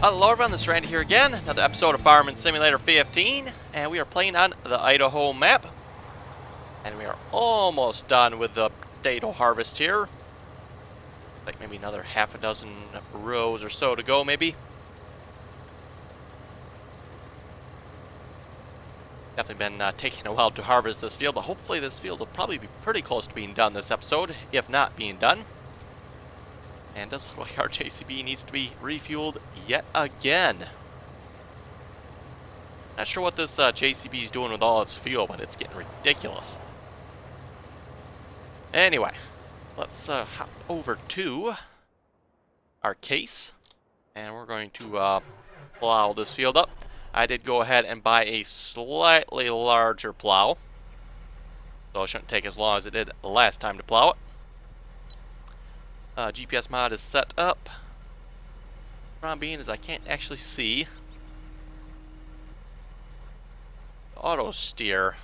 Hello everyone, this is Randy here again, another episode of Farming Simulator 15, and we are playing on the Idaho map. And we are almost done with the potato harvest here. Like maybe another half a dozen rows or so to go, maybe. Definitely been taking a while to harvest this field, but hopefully this field will probably be pretty close to being done this episode, if not being done. And it does look like our JCB needs to be refueled yet again. Not sure what this JCB is doing with all its fuel, but it's getting ridiculous. Anyway, let's hop over to our case, and we're going to plow this field up. I did go ahead and buy a slightly larger plow, so it shouldn't take as long as it did last time to plow it. GPS mod is set up. Problem being is I can't actually see. Auto steer.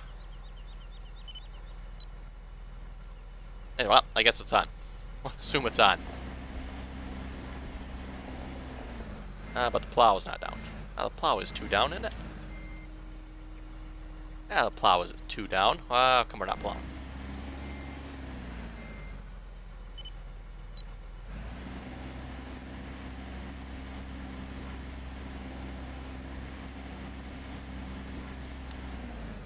Anyway, well, I guess it's on. I'll assume it's on. But the plow is not down. The plow is 2 down, isn't it? Yeah, the plow is 2 down. How come we're not plowing?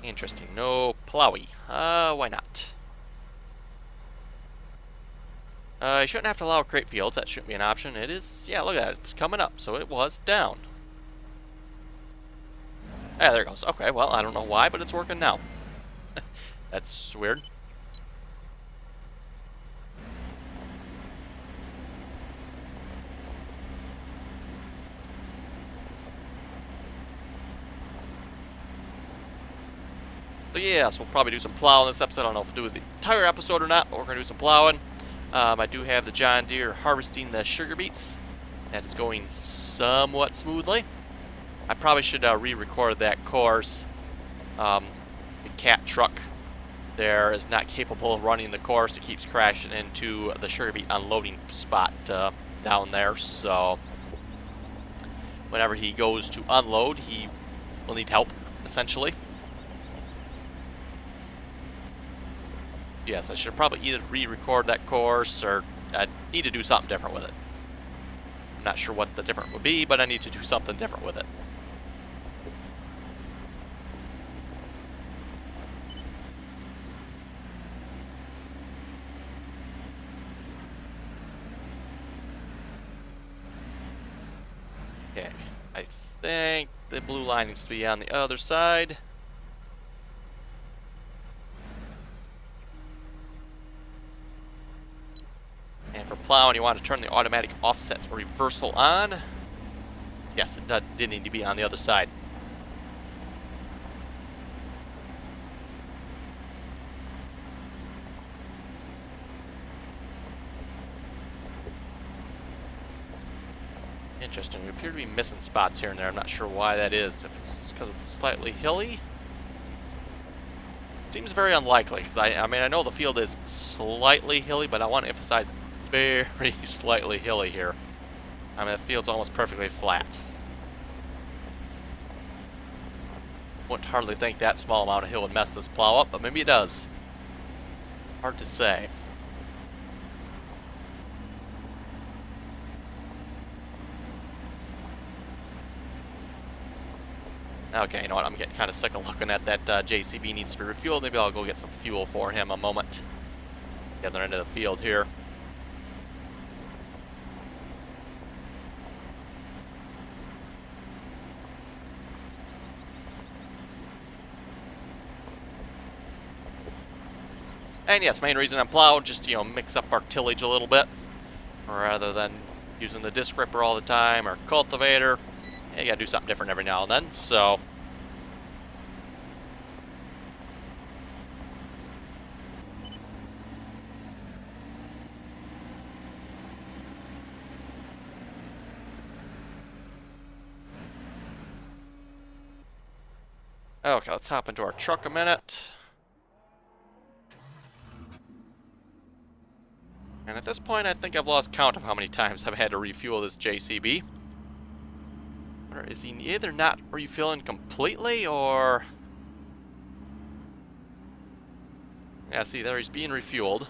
Interesting. No plowy. Why not? You shouldn't have to allow crate fields. That shouldn't be an option. It is. Yeah, look at that. It's coming up. So it was down. Yeah, there it goes. Okay, well, I don't know why, but it's working now. That's weird. So yes, we'll probably do some plowing this episode. I don't know if we'll do the entire episode or not, but we're going to do some plowing. I do have the John Deere harvesting the sugar beets. That is going somewhat smoothly. I probably should re-record that course. The cat truck there is not capable of running the course. It keeps crashing into the sugar beet unloading spot down there. So whenever he goes to unload, he will need help, essentially. Yes, I should probably either re-record that course or I need to do something different with it. I'm not sure what the different would be, but I need to do something different with it. Okay, I think the blue line needs to be on the other side. And for plowing, you want to turn the automatic offset reversal on. Yes, it did need to be on the other side. Interesting. We appear to be missing spots here and there. I'm not sure why that is. If it's because it's slightly hilly. Seems very unlikely because I mean I know the field is slightly hilly, but I want to emphasize very slightly hilly here. I mean, the field's almost perfectly flat. Wouldn't hardly think that small amount of hill would mess this plow up, but maybe it does. Hard to say. Okay, you know what? I'm getting kind of sick of looking at that JCB needs to be refueled. Maybe I'll go get some fuel for him a moment. The other end of the field here. And yes, main reason I'm plowing, just, you know, mix up our tillage a little bit. Rather than using the disc ripper all the time or cultivator. You gotta do something different every now and then, so. Okay, let's hop into our truck a minute. And at this point, I think I've lost count of how many times I've had to refuel this JCB. Or is he either not refilling completely or... Yeah, see there, he's being refueled.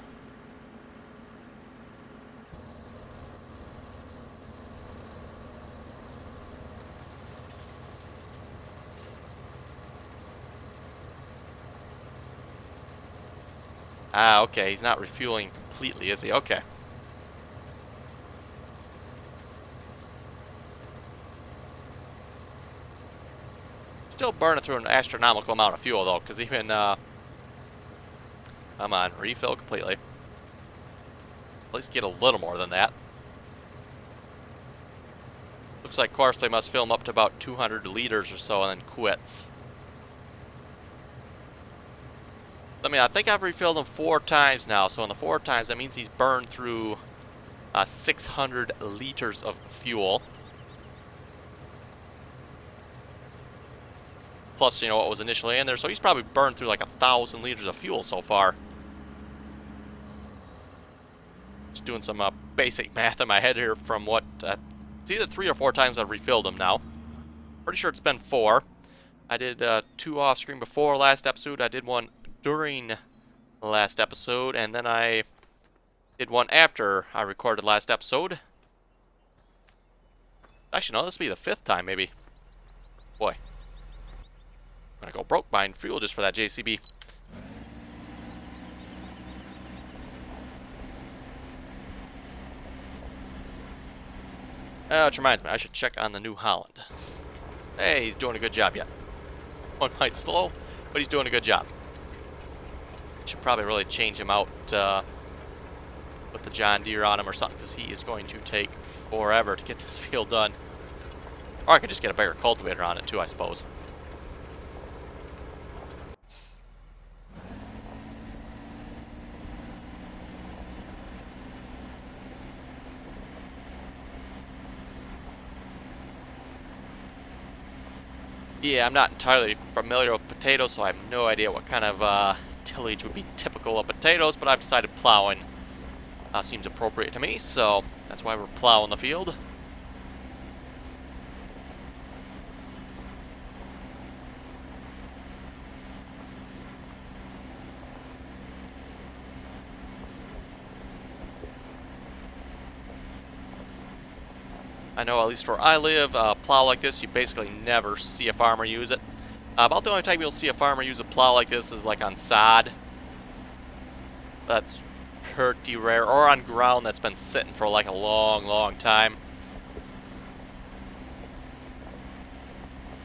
Ah, okay, he's not refueling completely, is he? Okay. Still burning through an astronomical amount of fuel, though, because even, come on, refill completely. At least get a little more than that. Looks like Courseplay must fill him up to about 200 liters or so and then quits. I mean, I think I've refilled him 4 times now, so in the 4 times, that means he's burned through 600 liters of fuel. Plus, you know, what was initially in there, so he's probably burned through like 1,000 liters of fuel so far. Just doing some basic math in my head here from what... it's either 3 or 4 times I've refilled him now. Pretty sure it's been 4. I did 2 off-screen before last episode. I did 1 during the last episode, and then I did 1 after I recorded last episode. Actually, no, this will be the 5th time, maybe. Boy. I'm gonna go broke buying fuel just for that JCB. Which reminds me, I should check on the New Holland. Hey, he's doing a good job yet. One might slow, but he's doing a good job. Should probably really change him out, put the John Deere on him or something, because he is going to take forever to get this field done. Or I could just get a bigger cultivator on it too, I suppose. Yeah, I'm not entirely familiar with potatoes, so I have no idea what kind of tillage would be typical of potatoes, but I've decided plowing seems appropriate to me, so that's why we're plowing the field. I know at least where I live, a plow like this, you basically never see a farmer use it. About the only time you'll see a farmer use a plow like this is like on sod. That's pretty rare, or on ground that's been sitting for like a long, long time.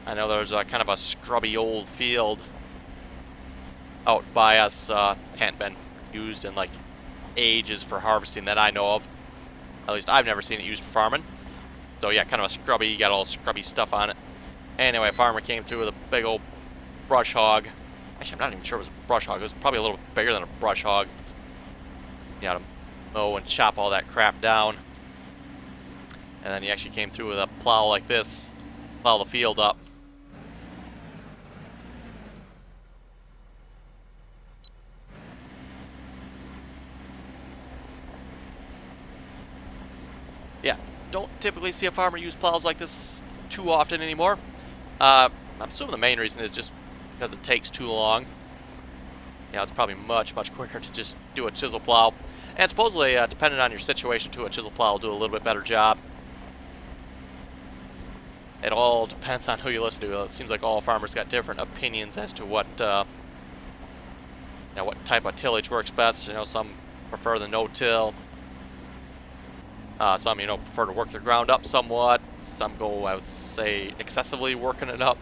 I know there's a kind of a scrubby old field out by us, hadn't been used in like ages for harvesting that I know of. At least I've never seen it used for farming. So yeah, kind of a scrubby, you got all scrubby stuff on it. Anyway, a farmer came through with a big old brush hog. Actually, I'm not even sure it was a brush hog. It was probably a little bit bigger than a brush hog. You had to mow and chop all that crap down. And then he actually came through with a plow like this, plow the field up. Yeah, don't typically see a farmer use plows like this too often anymore. I'm assuming the main reason is just because it takes too long. Yeah, it's probably much, much quicker to just do a chisel plow. And supposedly, depending on your situation too, a chisel plow will do a little bit better job. It all depends on who you listen to. It seems like all farmers got different opinions as to what, you know, what type of tillage works best. You know, some prefer the no-till. Some, you know, prefer to work the ground up somewhat. Some go, I would say, excessively working it up.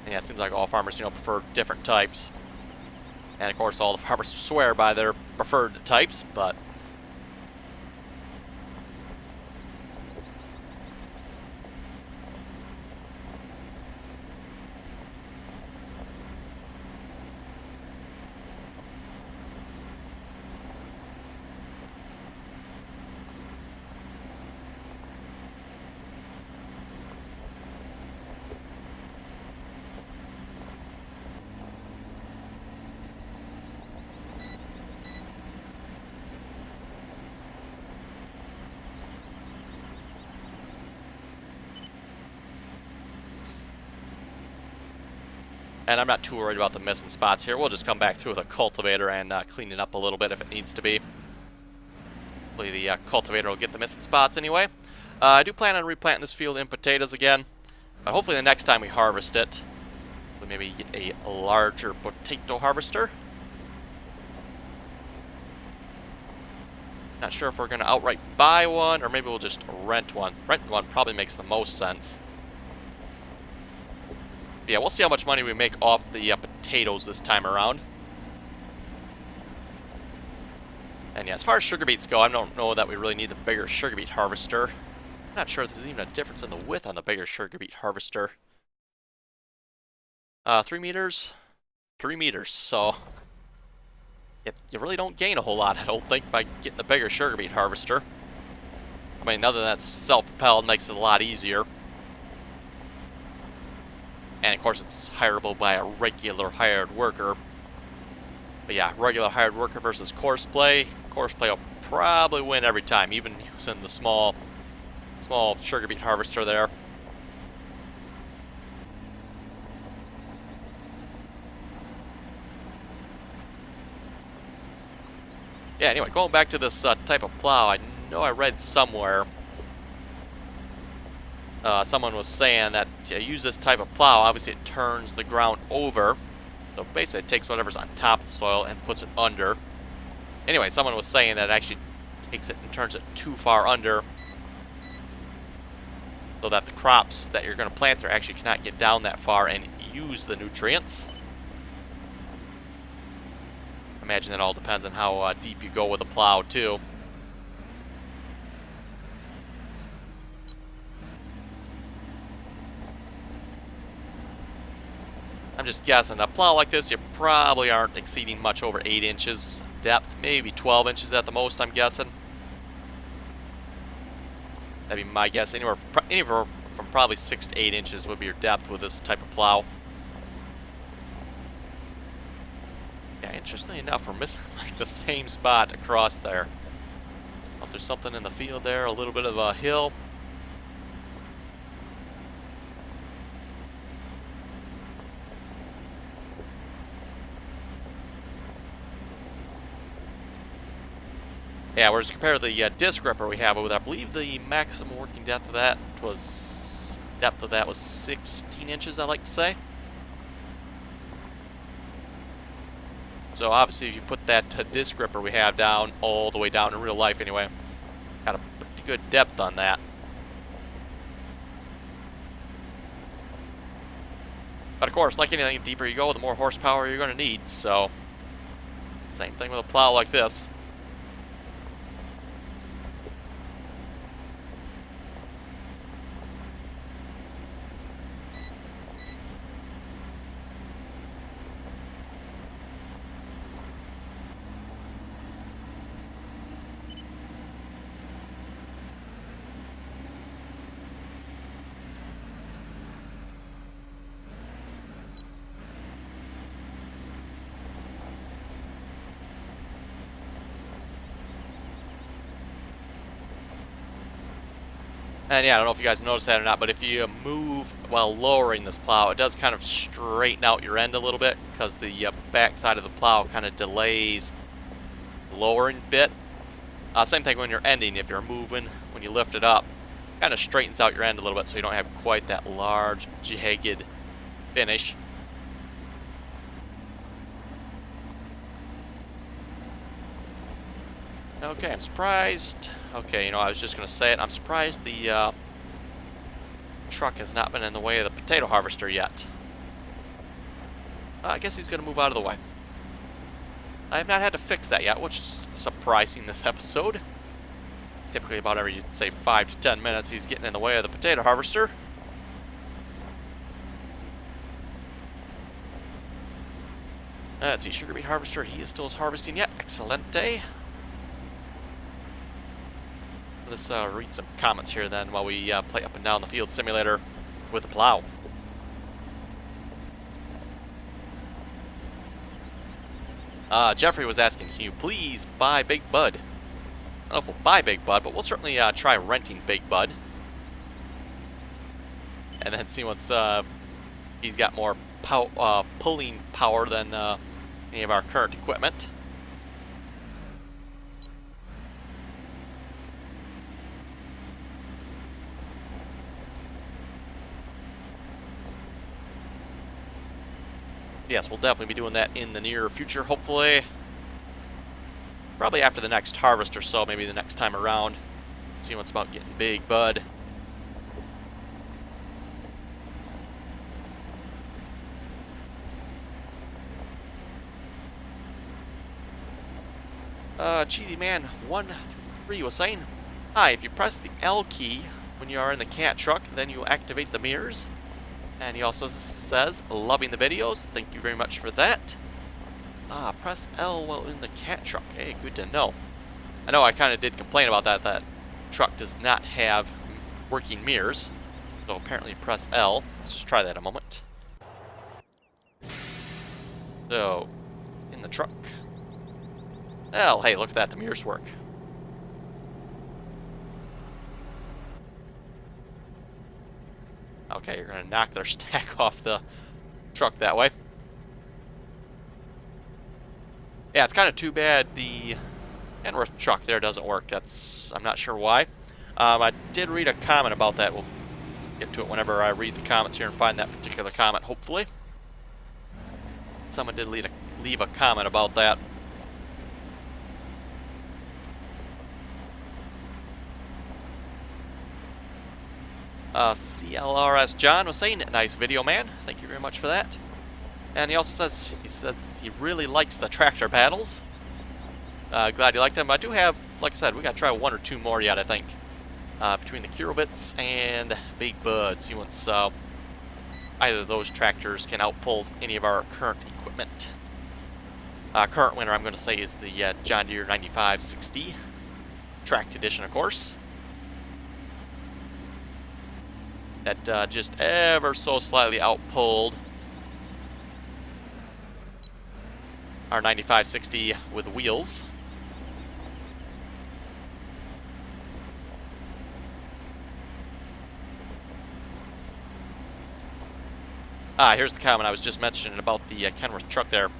And yeah, it seems like all farmers, you know, prefer different types. And of course, all the farmers swear by their preferred types, but And I'm not too worried about the missing spots here. We'll just come back through with a cultivator and clean it up a little bit if it needs to be. Hopefully the cultivator will get the missing spots anyway. I do plan on replanting this field in potatoes again. But hopefully the next time we harvest it, we'll maybe get a larger potato harvester. Not sure if we're going to outright buy one, or maybe we'll just rent one. Renting one probably makes the most sense. But yeah, we'll see how much money we make off the potatoes this time around. And yeah, as far as sugar beets go, I don't know that we really need the bigger sugar beet harvester. I'm not sure if there's even a difference in the width on the bigger sugar beet harvester. 3 meters? 3 meters, so... You really don't gain a whole lot, I don't think, by getting the bigger sugar beet harvester. I mean, other than that's self-propelled, makes it a lot easier. And of course, it's hireable by a regular hired worker. But yeah, regular hired worker versus courseplay. Courseplay will probably win every time, even using the small sugar beet harvester there. Yeah, anyway, going back to this type of plow, I know I read somewhere someone was saying that to use this type of plow, obviously it turns the ground over. So basically it takes whatever's on top of the soil and puts it under. Anyway, someone was saying that it actually takes it and turns it too far under so that the crops that you're going to plant there actually cannot get down that far and use the nutrients. I imagine it all depends on how deep you go with the plow too. I'm just guessing, a plow like this, you probably aren't exceeding much over 8 inches depth, maybe 12 inches at the most, I'm guessing. That'd be my guess. Anywhere from probably 6 to 8 inches would be your depth with this type of plow. Yeah, interestingly enough, we're missing like the same spot across there. I don't know if there's something in the field there, a little bit of a hill. Yeah, whereas compared to the disc ripper we have over there, I believe the maximum working depth of that was 16 inches, I like to say. So obviously if you put that disc gripper we have down, all the way down in real life anyway, got a pretty good depth on that. But of course, like anything, the deeper you go, the more horsepower you're going to need, so same thing with a plow like this. And yeah, I don't know if you guys noticed that or not, but if you move while lowering this plow, it does kind of straighten out your end a little bit because the back side of the plow kind of delays the lowering bit. Same thing when you're ending. If you're moving, when you lift it up, kind of straightens out your end a little bit so you don't have quite that large, jagged finish. Okay, I'm surprised. Okay, you know, I was just going to say it. I'm surprised the truck has not been in the way of the potato harvester yet. I guess he's going to move out of the way. I have not had to fix that yet, which is surprising this episode. Typically about every, say, 5 to 10 minutes, he's getting in the way of the potato harvester. Let's see, sugar beet harvester, he is still harvesting yet. Excelente. Let's read some comments here then while we play up and down the field simulator with a plow. Jeffrey was asking, can you please buy Big Bud? I don't know if we'll buy Big Bud, but we'll certainly try renting Big Bud. And then see once he's got more pulling power than any of our current equipment. Yes, we'll definitely be doing that in the near future, hopefully. Probably after the next harvest or so, maybe the next time around. See what's about getting big, bud. Cheesy Man 123 was saying, hi, if you press the L key when you are in the cat truck, then you will activate the mirrors. And he also says, loving the videos. Thank you very much for that. Press L while in the cat truck. Hey, good to know. I know I kind of did complain about that. That truck does not have working mirrors. So apparently press L. Let's just try that a moment. So, in the truck. Well, hey, look at that. The mirrors work. Okay, you're going to knock their stack off the truck that way. Yeah, it's kind of too bad the Kenworth truck there doesn't work. I'm not sure why. I did read a comment about that. We'll get to it whenever I read the comments here and find that particular comment, hopefully. Someone did leave a comment about that. CLRS John was saying, nice video, man. Thank you very much for that. And he also says he really likes the tractor battles. Glad you like them. I do have, like I said, we got to try one or two more yet, I think. Between the Curobits and Big Bud. See once either of those tractors can outpull any of our current equipment. Current winner, I'm going to say, is the John Deere 9560. Tracked edition, of course. That just ever so slightly outpulled our 9560 with wheels. Here's the comment I was just mentioning about the Kenworth truck there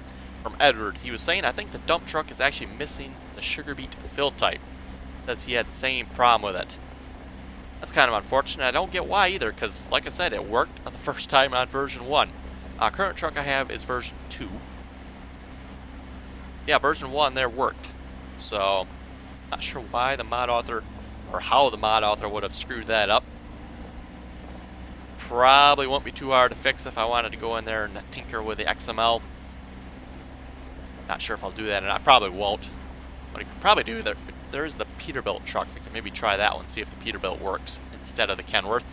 from Edward. He was saying, I think the dump truck is actually missing the sugar beet fill type. Says he had the same problem with it. That's kind of unfortunate. I don't get why either, because like I said, it worked the first time on version 1. Current truck I have is version 2. Yeah, version 1 there worked. So, not sure why the mod author, or how the mod author would have screwed that up. Probably won't be too hard to fix if I wanted to go in there and tinker with the XML. Not sure if I'll do that, and I probably won't. What I could probably do, there is the Peterbilt truck. I could maybe try that one, see if the Peterbilt works instead of the Kenworth.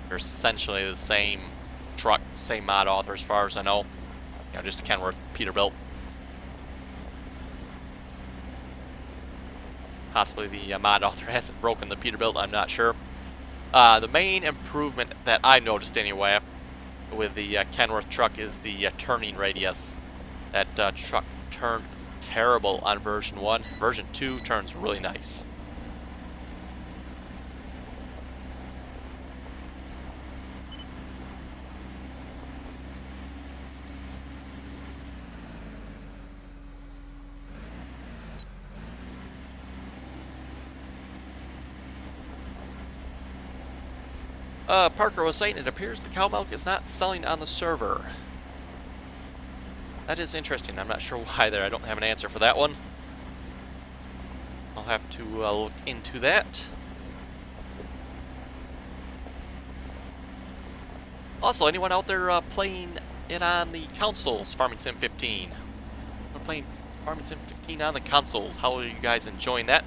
They're essentially the same truck, same mod author as far as I know. You know, just a Kenworth Peterbilt. Possibly the mod author hasn't broken the Peterbilt, I'm not sure. The main improvement that I noticed anyway with the Kenworth truck is the turning radius. That truck turned terrible on version 1. Version 2 turns really nice. Parker was saying it appears the cow milk is not selling on the server. That is interesting. I'm not sure why there. I don't have an answer for that one. I'll have to look into that. Also, anyone out there playing it on the consoles, Farming Sim 15? We're playing Farming Sim 15 on the consoles. How are you guys enjoying that?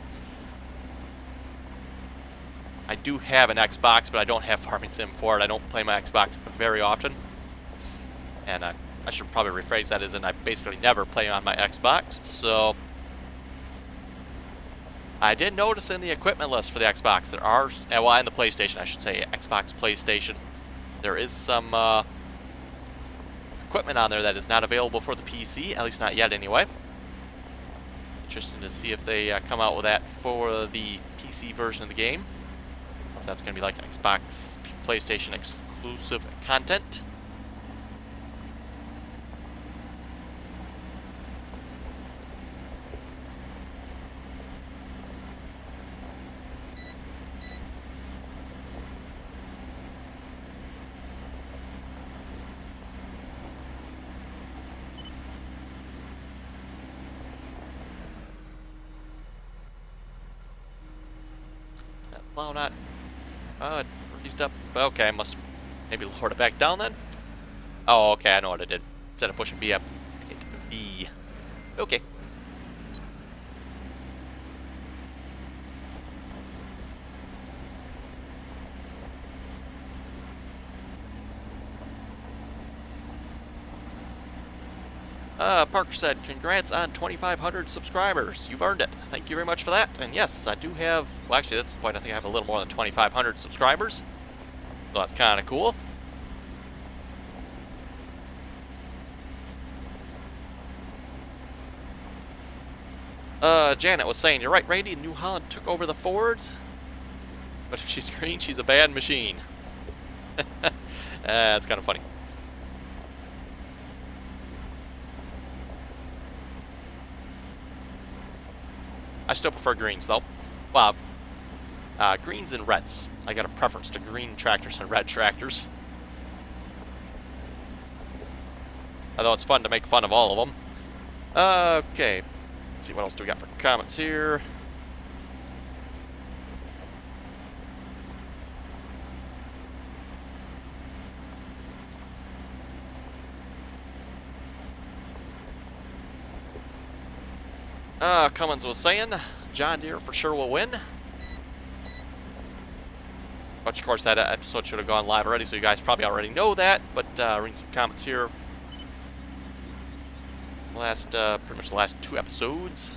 I do have an Xbox, but I don't have Farming Sim for it. I don't play my Xbox very often. And I should probably rephrase that as in I basically never play on my Xbox. So I did notice in the equipment list for the Xbox there are, well, and the PlayStation, I should say, Xbox, PlayStation, there is some equipment on there that is not available for the PC, at least not yet anyway. Interesting to see if they come out with that for the PC version of the game. If that's going to be like Xbox, PlayStation exclusive content. Plow not raised up. Okay, I must maybe lower it back down then. Oh, okay, I know what I did. Instead of pushing B up, hit B. Okay. Parker said, congrats on 2,500 subscribers. You've earned it. Thank you very much for that. And yes, I do have, well, actually, that's the point. I think I have a little more than 2,500 subscribers. So that's kind of cool. Janet was saying, you're right, Randy. New Holland took over the Fords. But if she's green, she's a bad machine. That's kind of funny. I still prefer greens, though. Well, greens and reds. I got a preference to green tractors and red tractors. Although it's fun to make fun of all of them. Okay. Let's see, what else do we got for comments here? Cummins was saying, John Deere for sure will win. Which, of course, that episode should have gone live already, so you guys probably already know that. But reading some comments here. Pretty much the last 2 episodes.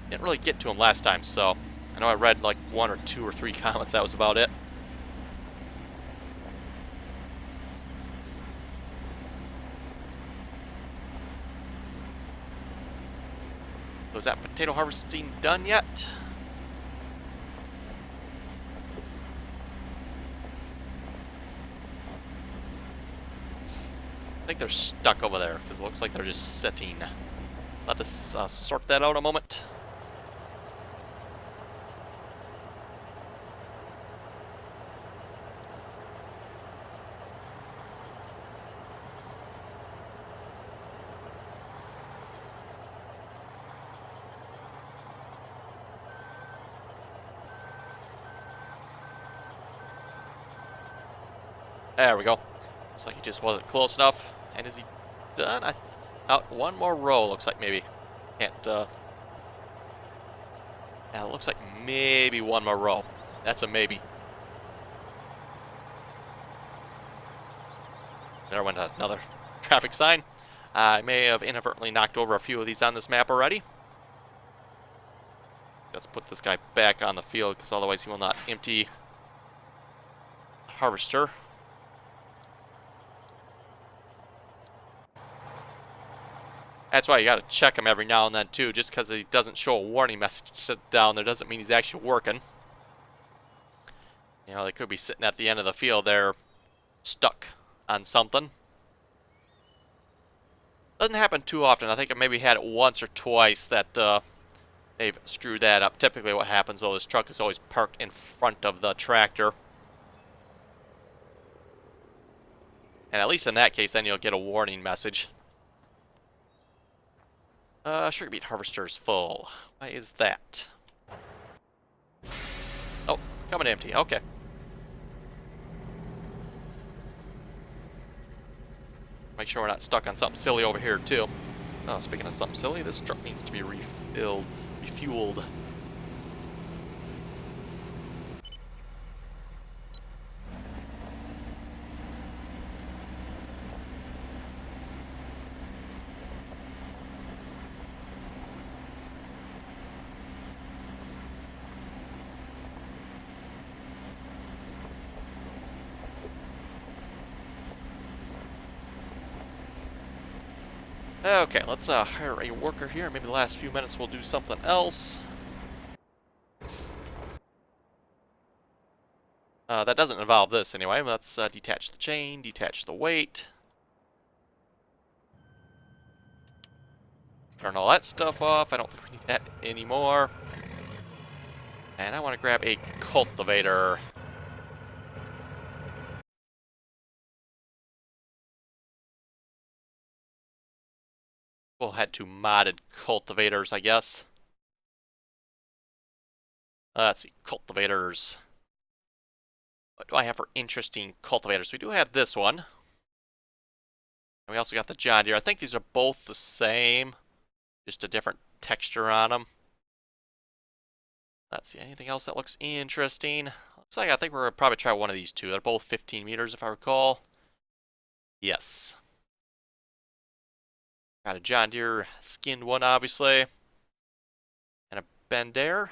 Didn't really get to them last time, so I know I read like 1 or 2 or 3 comments. That was about it. Was that potato harvesting done yet? I think they're stuck over there because it looks like they're just sitting. Let us sort that out a moment. There we go. Looks like he just wasn't close enough. And is he done? Out one more row, looks like maybe. Can't, yeah, it looks like maybe one more row. That's a maybe. There went another traffic sign. I may have inadvertently knocked over a few of these on this map already. Let's put this guy back on the field, because otherwise he will not empty the harvester. That's why you got to check him every now and then too. Just because he doesn't show a warning message sit down there doesn't mean he's actually working. You know, they could be sitting at the end of the field there, stuck on something. Doesn't happen too often. I think I maybe had it once or twice that they've screwed that up. Typically what happens though, this truck is always parked in front of the tractor. And at least in that case, then you'll get a warning message. Sugar beet harvester's full. Why is that? Oh, coming empty. Okay. Make sure we're not stuck on something silly over here, too. Oh, speaking of something silly, this truck needs to be refueled. Okay, let's hire a worker here. Maybe the last few minutes we'll do something else. That doesn't involve this anyway. Let's detach the chain, detach the weight. Turn all that stuff off. I don't think we need that anymore. And I want to grab a cultivator. We'll head to modded cultivators, I guess. Let's see, cultivators. What do I have for interesting cultivators? We do have this one. And we also got the John Deere. I think these are both the same, just a different texture on them. Let's see, anything else that looks interesting? Looks like I think we're going to probably try one of these two. They're both 15 meters if I recall. Yes. Got a John Deere skinned one, obviously. And a Bendare.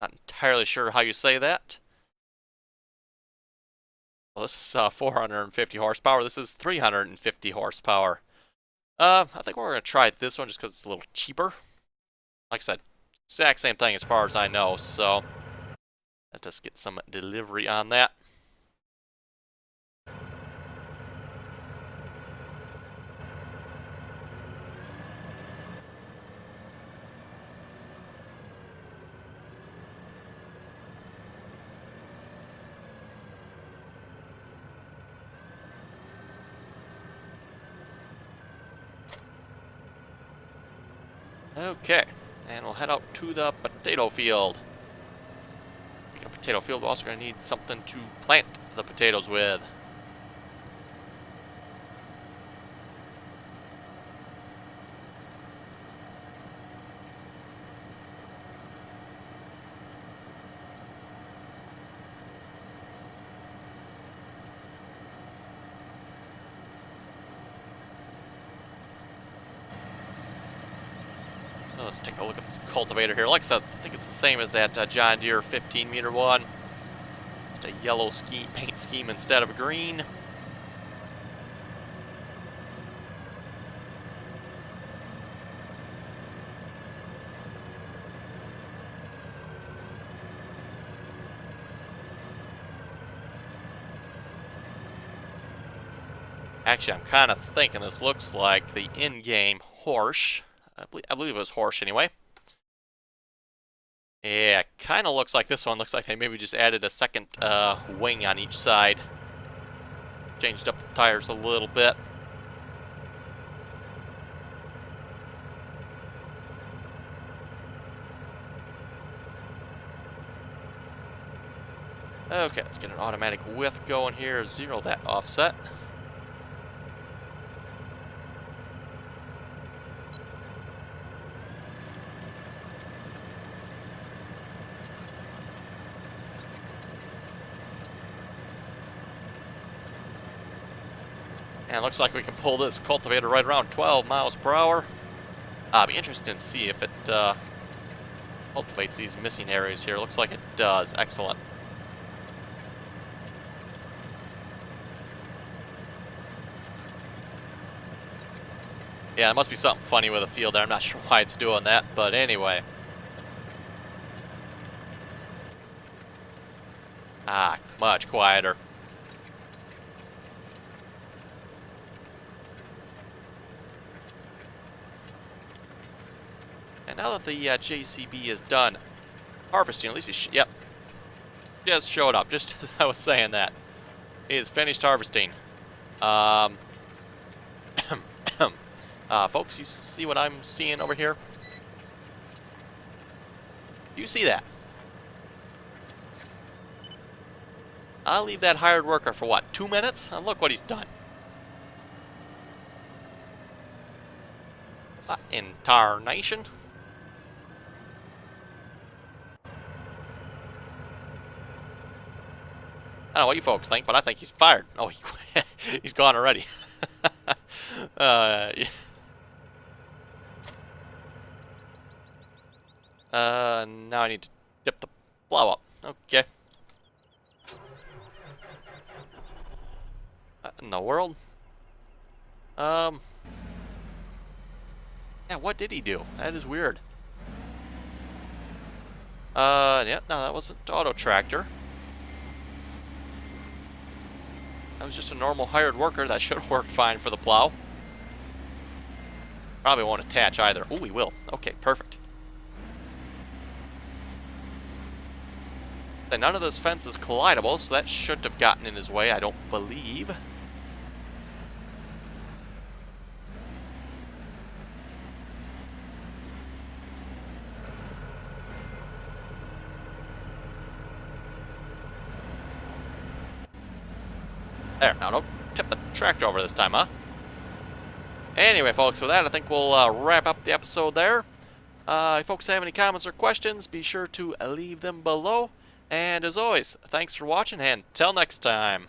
Not entirely sure how you say that. Well, this is 450 horsepower. This is 350 horsepower. I think we're going to try this one just because it's a little cheaper. Like I said, exact same thing as far as I know, so let us get some delivery on that. Okay, and we'll head out to the potato field. Speaking of potato field, we're also going to need something to plant the potatoes with. Let's take a look at this cultivator here. Like I said, I think it's the same as that John Deere 15-meter one. Just a yellow paint scheme instead of a green. Actually, I'm kind of thinking this looks like the in-game horse. I believe it was horse anyway. Yeah, kind of looks like this one. Looks like they maybe just added a second wing on each side. Changed up the tires a little bit. Okay, let's get an automatic width going here. Zero that offset. And it looks like we can pull this cultivator right around 12 miles per hour. I'll be interested to see if it cultivates these missing areas here. Looks like it does. Excellent. Yeah, there must be something funny with the field there. I'm not sure why it's doing that, but anyway. Much quieter. And now that the JCB is done harvesting, at least he's, yep, just showed up, just as I was saying that. He is finished harvesting. Folks, you see what I'm seeing over here? You see that? I'll leave that hired worker for what, 2 minutes? And look what he's done. In tarnation. I don't know what you folks think, but I think he's fired. Oh, he's gone already. Yeah. Now I need to dip the plow up. Okay. What in the world? Yeah, what did he do? That is weird. Yeah, no, that wasn't auto tractor. That was just a normal hired worker. That should have worked fine for the plow. Probably won't attach either. Oh, we will. Okay, perfect. And none of this fence is collidable, so that shouldn't have gotten in his way, I don't believe. There, now don't tip the tractor over this time, huh? Anyway, folks, with that, I think we'll wrap up the episode there. If folks have any comments or questions, be sure to leave them below. And as always, thanks for watching, and till next time.